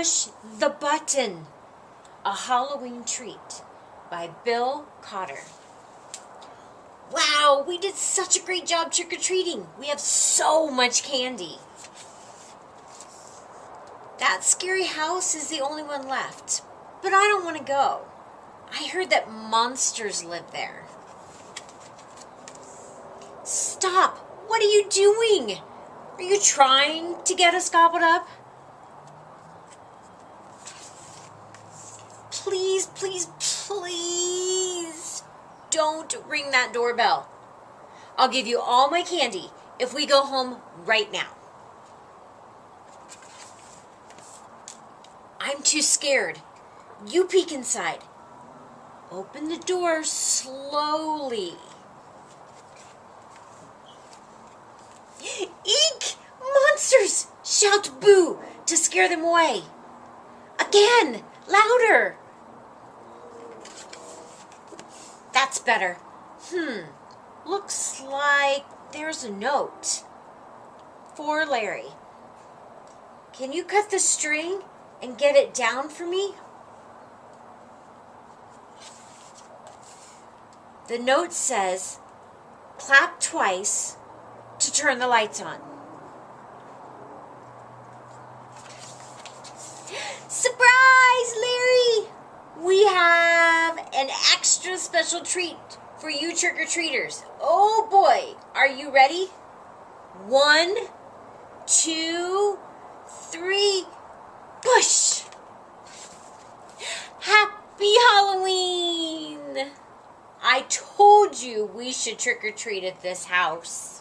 Push the Button, a Halloween treat by Bill Cotter. Wow, we did such a great job trick-or-treating. We have so much candy. That scary house is the only one left, but I don't want to go. I heard that monsters live there. Stop! What are you doing? Are you trying to get us gobbled up? Please, please, please don't ring that doorbell. I'll give you all my candy if we go home right now. I'm too scared. You peek inside. Open the door slowly. Eek! Monsters! Shout boo to scare them away. Again! Louder! That's better. Looks like there's a note. For Larry. Can you cut the string and get it down for me? The note says, clap twice to turn the lights on. Surprise, Larry! We have an extra special treat for you trick-or-treaters. Oh boy, are you ready? 1, 2, 3, push! Happy Halloween! I told you we should trick-or-treat at this house.